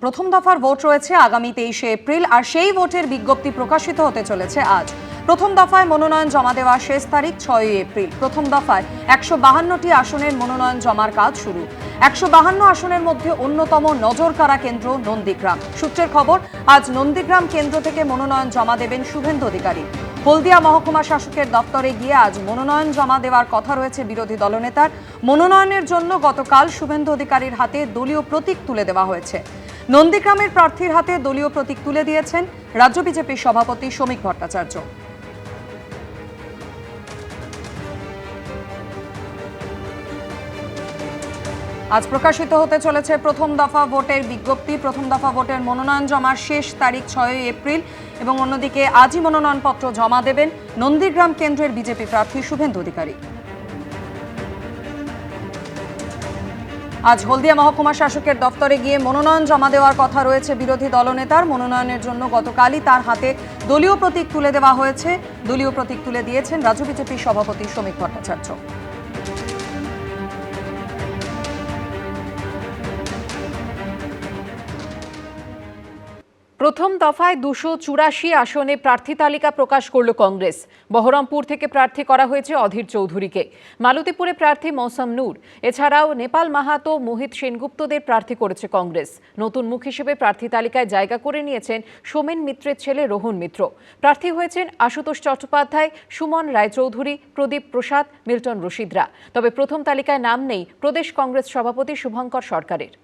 প্রথম দফার ভোট রয়েছে আগামী 23শে এপ্রিল, আর সেই ভোটের বিজ্ঞপ্তি প্রকাশিত হতে চলেছে আজ। প্রথম দফায় মনোনয়ন জমা দেওয়ার শেষ তারিখ 6ই এপ্রিল। প্রথম দফায় 152টি আসনের মনোনয়ন জমার কাজ শুরু। 152 আসনের মধ্যে অন্যতম নজরকাড়া কেন্দ্র নন্দীগ্রাম। সূত্রের খবর, আজ নন্দীগ্রাম কেন্দ্র থেকে মনোনয়ন জমা দেবেন শুভেন্দু অধিকারী। হলদিয়া মহকুমা শাসকের দপ্তরে গিয়ে আজ মনোনয়ন জমা দেওয়ার কথা রয়েছে বিরোধী দলনেতার। মনোনয়নের জন্য গতকাল শুভেন্দু অধিকারীর হাতে দলীয় প্রতীক তুলে দেওয়া হয়েছে। নন্দীগ্রামের প্রার্থীর হাতে দলীয় প্রতীক তুলে দিয়েছেন রাজ্য বিজেপির সভাপতি শ্রমিক ভট্টাচার্য। আজ প্রকাশিত হতে চলেছে প্রথম দফা ভোটের বিজ্ঞপ্তি। প্রথম দফা ভোটের মনোনয়ন জমার শেষ তারিখ 6ই এপ্রিল এবং অন্যদিকে আজই মনোনয়নপত্র জমা দেবেন নন্দীগ্রাম কেন্দ্রের বিজেপি প্রার্থী শুভেন্দু অধিকারী। আজ হলদিয়া মহকুমা শাসকের দপ্তরে গিয়ে মনোনয়ন জমা দেওয়ার কথা রয়েছে বিরোধী দলনেতার। মনোনয়নের জন্য গতকালই তার হাতে দলীয় প্রতীক তুলে দেওয়া হয়েছে। দলীয় প্রতীক তুলে দিয়েছেন রাজ্য বিজেপির সভাপতি শ্রমিক ভট্টাচার্য। প্রথম দফায় 284 আসনে প্রার্থী তালিকা প্রকাশ করল কংগ্রেস। বহরমপুর থেকে প্রার্থী করা হয়েছে অধীর চৌধুরীকে। মালতীপুরে প্রার্থী মৌসম নূর, এছাড়াও নেপাল মাহাতো, মোহিত সেনগুপ্তদের প্রার্থী করেছে কংগ্রেস। নতুন মুখ হিসেবে প্রার্থী তালিকায় জায়গা করে নিয়েছেন সোমেন মিত্রের ছেলে রোহন মিত্র। প্রার্থী হয়েছেন আশুতোষ চট্টোপাধ্যায়, সুমন রায়চৌধুরী, প্রদীপ প্রসাদ, মিল্টন রশিদরা। তবে প্রথম তালিকায় নাম নেই প্রদেশ কংগ্রেস সভাপতি শুভঙ্কর সরকারের।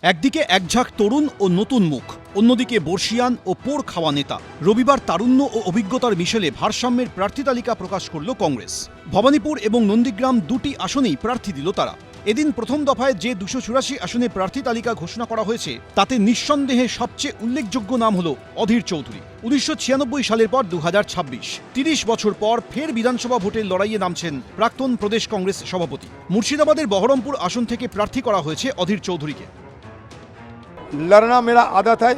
একদিকে একঝাঁক তরুণ ও নতুন মুখ, অন্যদিকে বর্ষিয়ান ও পোড় খাওয়া নেতা। রবিবার তারুণ্য ও অভিজ্ঞতার মিশেলে ভারসাম্যের প্রার্থী তালিকা প্রকাশ করল কংগ্রেস। ভবানীপুর এবং নন্দীগ্রাম দুটি আসনেই প্রার্থী দিল তারা। এদিন প্রথম দফায় যে 284 আসনে প্রার্থী তালিকা ঘোষণা করা হয়েছে তাতে নিঃসন্দেহে সবচেয়ে উল্লেখযোগ্য নাম হল অধীর চৌধুরী। 1996 সালের পর 2026, 30 বছর পর ফের বিধানসভা ভোটের লড়াইয়ে নামছেন প্রাক্তন প্রদেশ কংগ্রেস সভাপতি। মুর্শিদাবাদের বহরমপুর আসন থেকে প্রার্থী করা হয়েছে অধীর চৌধুরীকে। लड़ना मेरा आदत है,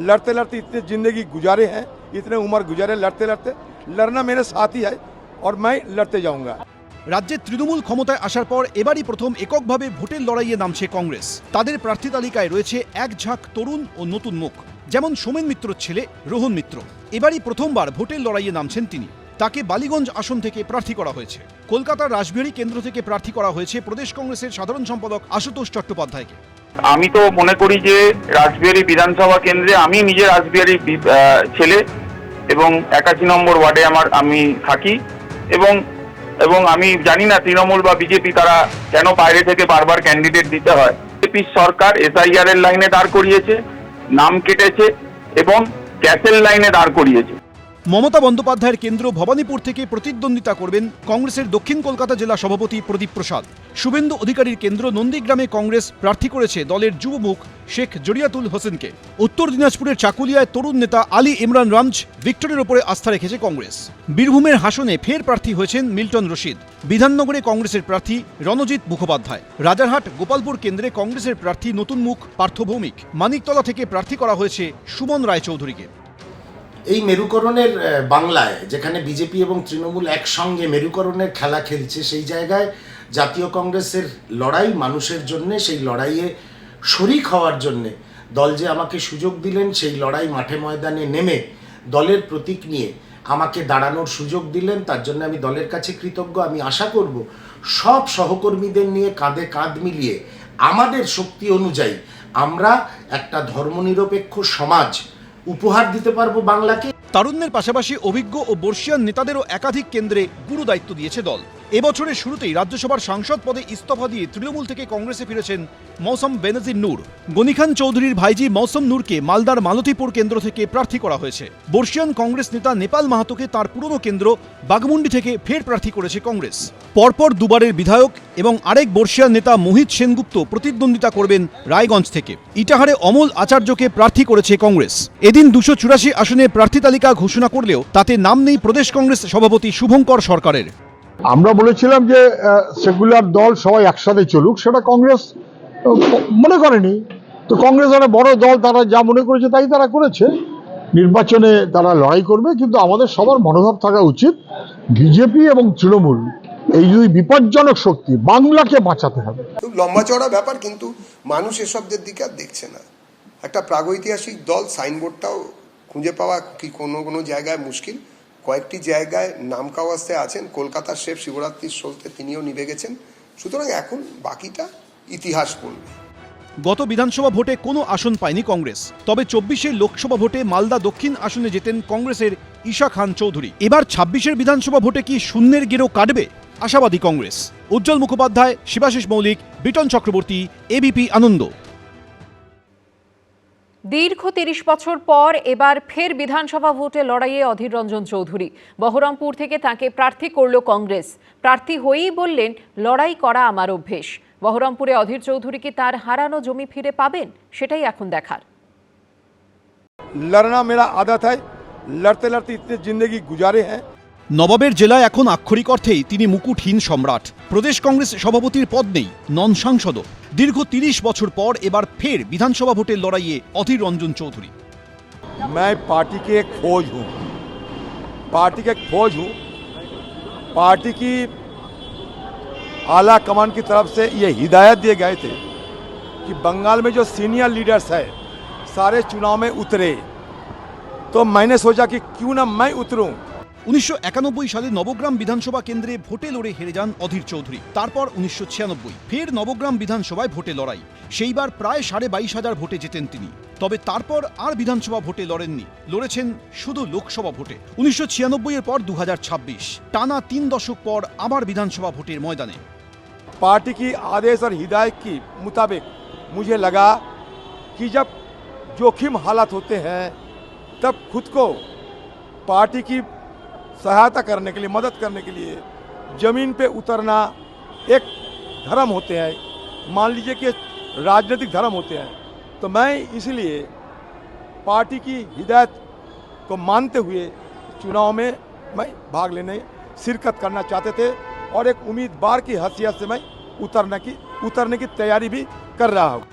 लड़ते लड़ते इतने ज़िंदगी गुजारे हैं, इतने उम्र गुजारे लड़ते लड़ते, लड़ना मेरे साथी है और मैं लड़ते जाऊंगा। রাজ্যে তৃণমূল ক্ষমতায় আসার পর এবারই প্রথম এককভাবে ভোটের লড়াইয়ে নামছে কংগ্রেস। তাদের প্রার্থী তালিকায় রয়েছে এক ঝাঁক তরুণ ও নতুন মুখ, যেমন সোমেন মিত্রর ছেলে রোহন মিত্র। এবারই প্রথমবার ভোটের লড়াইয়ে নামছেন তিনি। তাকে বালিগঞ্জ আসন থেকে প্রার্থী করা হয়েছে। কলকাতার রাসবিহারী কেন্দ্র থেকে প্রার্থী করা হয়েছে প্রদেশ কংগ্রেসের সাধারণ সম্পাদক আশুতোষ চট্টোপাধ্যায়কে। আমি তো মনে করি যে রাসবিহারী বিধানসভা কেন্দ্রে আমি নিজে রাসবিহারী ছেলে এবং 81 নম্বর ওয়ার্ডে আমি থাকি এবং আমি জানি না তৃণমূল বা বিজেপি তারা কেন বাইরে থেকে বারবার ক্যান্ডিডেট দিতে হয়। বিজেপির সরকার SIR এর লাইনে দাঁড় করিয়েছে, নাম কেটেছে এবং ক্যাসেল লাইনে দাঁড় করিয়েছে। মমতা বন্দ্যোপাধ্যায়ের কেন্দ্র ভবানীপুর থেকে প্রতিদ্বন্দ্বিতা করবেন কংগ্রেসের দক্ষিণ কলকাতা জেলা সভাপতি প্রদীপ প্রসাদ। শুভেন্দু অধিকারীর কেন্দ্র নন্দীগ্রামে কংগ্রেস প্রার্থী করেছে দলের যুবমুখ শেখ জরিয়াতুল হোসেনকে। উত্তর দিনাজপুরের চাকুলিয়ায় তরুণ নেতা আলী ইমরান রামজ ভিক্টরের ওপরে আস্থা রেখেছে কংগ্রেস। বীরভূমের হাসনে ফের প্রার্থী হয়েছেন মিল্টন রশিদ। বিধাননগরে কংগ্রেসের প্রার্থী রণজিৎ মুখোপাধ্যায়। রাজারহাট গোপালপুর কেন্দ্রে কংগ্রেসের প্রার্থী নতুন মুখ পার্থ ভৌমিক। মানিকতলা থেকে প্রার্থী করা হয়েছে সুমন রায়চৌধুরীকে। এই মেরুকরণের বাংলায়, যেখানে বিজেপি এবং তৃণমূল একসঙ্গে মেরুকরণের খেলা খেলছে, সেই জায়গায় জাতীয় কংগ্রেসের লড়াই মানুষের জন্যে, সেই লড়াইয়ে শরিক হওয়ার জন্যে দল যে আমাকে সুযোগ দিলেন, সেই লড়াই মাঠে ময়দানে নেমে দলের প্রতীক নিয়ে আমাকে দাঁড়ানোর সুযোগ দিলেন, তার জন্য আমি দলের কাছে কৃতজ্ঞ। আমি আশা করব সব সহকর্মীদের নিয়ে কাঁধে কাঁধ মিলিয়ে আমাদের শক্তি অনুযায়ী আমরা একটা ধর্মনিরপেক্ষ সমাজ উপহার দিতে পারবো বাংলাকে। তারুণ্যের পাশাপাশি অভিজ্ঞ ও বর্ষিয়ান নেতাদেরও একাধিক কেন্দ্রে গুরু দায়িত্ব দিয়েছে দল। এবছরের শুরুতেই রাজ্যসভার সাংসদ পদে ইস্তফা দিয়ে তৃণমূল থেকে কংগ্রেসে ফিরেছেন মৌসম বেনজির নূর। গনিখান চৌধুরীর ভাইজি মৌসম নূরকে মালদার মালতীপুর কেন্দ্র থেকে প্রার্থী করা হয়েছে। বর্ষিয়ান কংগ্রেস নেতা নেপাল মাহাতোকে তার পুরনো কেন্দ্র বাগমুন্ডি থেকে ফের প্রার্থী করেছে কংগ্রেস। পরপর দুবারের বিধায়ক এবং আরেক বর্ষিয়ান নেতা মোহিত সেনগুপ্ত প্রতিদ্বন্দ্বিতা করবেন রায়গঞ্জ থেকে। ইটাহারে অমল আচার্যকে প্রার্থী করেছে কংগ্রেস। এদিন 284 আসনে প্রার্থী তালিকা ঘোষণা করলেও তাতে নাম নেই প্রদেশ কংগ্রেস সভাপতি শুভঙ্কর সরকারের। আমরা বলেছিলাম যে সেকুলার দল সবাই একসাথে চলুক, সেটা কংগ্রেস মনে করেনি। তো কংগ্রেস একটা বড় দল, তারা যা মনে করেছে তাই তারা করেছে। নির্বাচনে তারা লড়াই করবে, কিন্তু আমাদের সবার মনোভাব থাকা উচিত বিজেপি এবং তৃণমূল এই দুই বিপজ্জনক শক্তি, বাংলাকে বাঁচাতে হবে। খুব লম্বা চড়া ব্যাপার, কিন্তু মানুষ এসবদের দিকে আর দেখছে না। একটা প্রাগৈতিহাসিক দল, সাইনবোর্ডটাও খুঁজে পাওয়া কি কোনো জায়গায় মুশকিল। কয়েকটি জায়গায় নাম কাওয়াস্তে আছেন। কলকাতার শেফ শিবরাত্রির সলতে তিনিও নিভে গেছেন। সুতরাং এখন বাকিটা ইতিহাস বলবে। গত বিধানসভা ভোটে কোনো আসন পায়নি কংগ্রেস, তবে 24-এর লোকসভা ভোটে মালদা দক্ষিণ আসনে জেতেন কংগ্রেসের ঈশা খান চৌধুরী। এবার 26-এর বিধানসভা ভোটে কি শূন্যের গেরো কাটবে, আশাবাদী কংগ্রেস। উজ্জ্বল মুখোপাধ্যায়, শিবাশিস মৌলিক, বিটন চক্রবর্তী, এবিপি আনন্দ। দীর্ঘ 30 বছর পর এবার ফের বিধানসভা ভোটে লড়াইয়ে অধীর রঞ্জন চৌধুরী। বহরমপুর থেকে তাকে প্রার্থী করল কংগ্রেস। প্রার্থী হয়েই বললেন, লড়াই করা আমার অভ্যেস। বহরমপুরে অধীর চৌধুরী কি তার হারানো জমি ফিরে পাবেন, সেটাই এখন দেখার। लड़ना मेरा आदत है, लड़ते लड़ते इतने जिंदगी गुजारे हैं। নবাবের জেলায় এখন আক্ষরিক অর্থেই তিনি মুকুটহীন সম্রাট। প্রদেশ কংগ্রেস সভাপতির পদ নেই, নন সাংসদও। দীর্ঘ 30 বছর পর এবার ফের বিধানসভা ভোটের লড়াইয়ে অধীর রঞ্জন চৌধুরী। मैं पार्टी के एक फौज हूँ, पार्टी का एक फौज हूँ। पार्टी की आला कमान की तरफ से ये हिदायत दिए गए थे कि बंगाल में जो सीनियर लीडर्स है सारे चुनाव में उतरे, तो मैंने सोचा कि क्यों ना मैं उतरूं। 1991 সালে নবগ্রাম বিধানসভা কেন্দ্রে ভোটে লড়ে হেরে যান অধীর চৌধুরী। তারপর 1996 ফের নবগ্রাম বিধানসভায় ভোটে লড়াই। সেইবার প্রায় 22,500 ভোটে জেতেন তিনি। তবে তারপর আর বিধানসভা ভোটে লড়েননি, লড়েছেন শুধু লোকসভা ভোটে। 1996 এর পর 2026, টানা 3 দশক পর আবার বিধানসভা ভোটের ময়দানে। पार्टी की आदेश और हिदायत के मुताबिक मुझे लगा कि जब जोखिम हालात होते हैं तब खुद को पार्टी की सहायता करने के लिए, मदद करने के लिए जमीन पे उतरना एक धर्म होते हैं, मान लीजिए कि राजनीतिक धर्म होते हैं। तो मैं इसलिए पार्टी की हिदायत को मानते हुए चुनाव में मैं भाग लेने, शिरकत करना चाहते थे और एक उम्मीदवार की हैसियत से मैं उतरने की तैयारी भी कर रहा हूँ।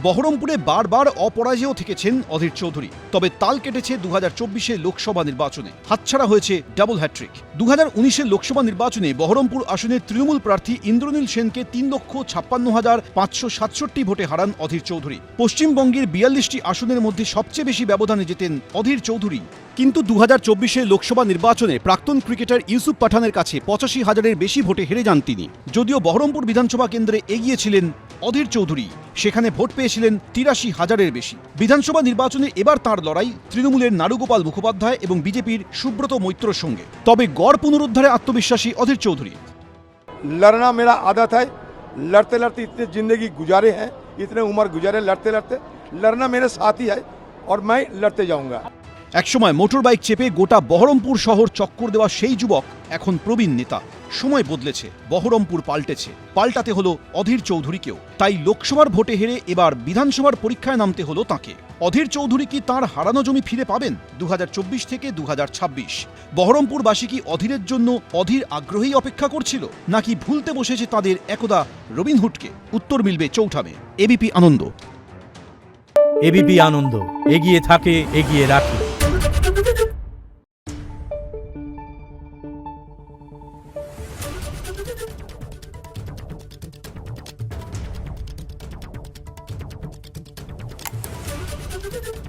বহরমপুরে বারবার অপরাজেয় থেকেছেন অধীর চৌধুরী। তবে তাল কেটেছে 2024-এর লোকসভা নির্বাচনে, হাতছাড়া হয়েছে ডাবল হ্যাট্রিক। 2019-এর লোকসভা নির্বাচনে বহরমপুর আসনে তৃণমূল প্রার্থী ইন্দ্রনীল সেনকে 3,56,567 ভোটে হারান অধীর চৌধুরী। পশ্চিমবঙ্গের 42টি আসনের মধ্যে সবচেয়ে বেশি ব্যবধানে জেতেন অধীর চৌধুরী। কিন্তু 2024-এর লোকসভা নির্বাচনে প্রাক্তন ক্রিকেটার ইউসুফ পাঠানের কাছে 85,000-এর বেশি ভোটে হেরে যান তিনি। যদিও বহরমপুর বিধানসভা কেন্দ্রে এগিয়েছিলেন অধীর চৌধুরী, সেখানে ভোট পেয়েছিলেন 83,000-এর বেশি। বিধানসভা নির্বাচনে এবার তাঁর লড়াই তৃণমূলের নারুগোপাল মুখোপাধ্যায় এবং বিজেপির সুব্রত মৈত্রর সঙ্গে। তবে গড় পুনরুদ্ধারে আত্মবিশ্বাসী অধীর চৌধুরী। लड़ना मेरा आदत है, लड़ते लड़ते इतने जिंदगी गुजारे हैं, इतने उम्र गुजारे लड़ते लड़ते। लड़ना मेरे साथी है और मैं लड़ते जाऊंगा। একসময় মোটর বাইক চেপে গোটা বহরমপুর শহর চক্কর দেওয়া সেই যুবক এখন প্রবীণ নেতা। সময় বদলেছে, বহরমপুর পাল্টেছে, পাল্টাতে হলো অধীর চৌধুরীকেও। তাই লোকসভার ভোটে হেরে এবার বিধানসভার পরীক্ষায় নামতে হলো তাঁকে। অধীর চৌধুরী কি তাঁর হারানো জমি ফিরে পাবেন 2024 থেকে 2026? বহরমপুরবাসী কি অধীরের জন্য অধীর আগ্রহেই অপেক্ষা করছিল, নাকি ভুলতে বসেছে তাদের একদা রবিনহুডকে? উত্তর মিলবে চৌঠামে। এবিপি আনন্দ। এবিপি আনন্দ, এগিয়ে থাকে, এগিয়ে রাখে। Thank you.